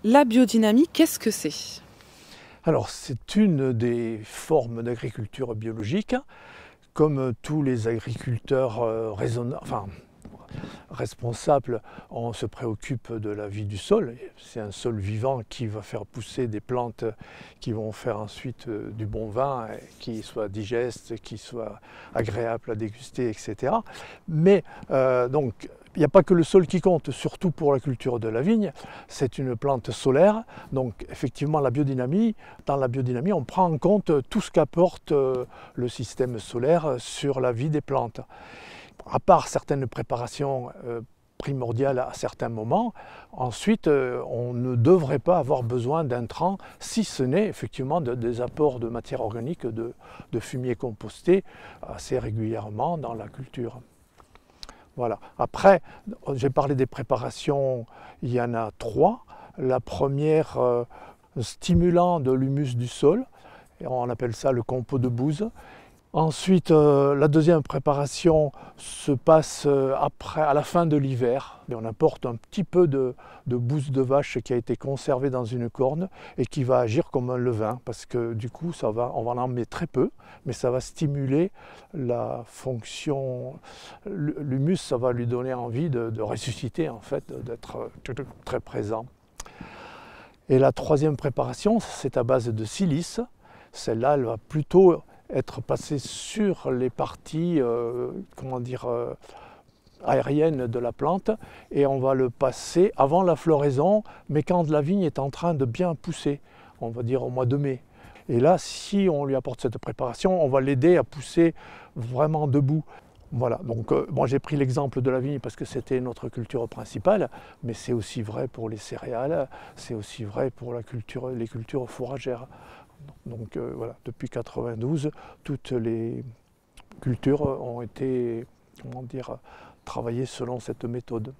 La biodynamie, qu'est-ce que c'est? Alors, c'est une des formes d'agriculture biologique. Comme tous les agriculteurs responsables, on se préoccupe de la vie du sol. C'est un sol vivant qui va faire pousser des plantes qui vont faire ensuite du bon vin, qui soit digeste, qui soit agréable à déguster, etc. Mais donc, il n'y a pas que le sol qui compte, surtout pour la culture de la vigne. C'est une plante solaire, donc effectivement dans la biodynamie, on prend en compte tout ce qu'apporte le système solaire sur la vie des plantes. À part certaines préparations primordiales à certains moments, ensuite on ne devrait pas avoir besoin d'intrants, si ce n'est effectivement des apports de matière organique, de fumier composté assez régulièrement dans la culture. Voilà. Après, j'ai parlé des préparations, il y en a trois. La première, stimulant de l'humus du sol, et on appelle ça le compost de bouse. Ensuite, la deuxième préparation se passe à la fin de l'hiver. On apporte un petit peu de bouse de vache qui a été conservée dans une corne et qui va agir comme un levain, parce que du coup, on va en mettre très peu, mais ça va stimuler la fonction. L'humus, ça va lui donner envie de ressusciter, en fait, d'être très présent. Et la troisième préparation, c'est à base de silice. Celle-là, elle va plutôt être passée sur les parties aériennes de la plante, et on va le passer avant la floraison, mais quand la vigne est en train de bien pousser, on va dire au mois de mai. Et là, si on lui apporte cette préparation, on va l'aider à pousser vraiment debout. Voilà, donc moi j'ai pris l'exemple de la vigne parce que c'était notre culture principale, mais c'est aussi vrai pour les céréales, c'est aussi vrai pour les cultures fourragères. Donc voilà, depuis 92, toutes les cultures ont été, travaillées selon cette méthode.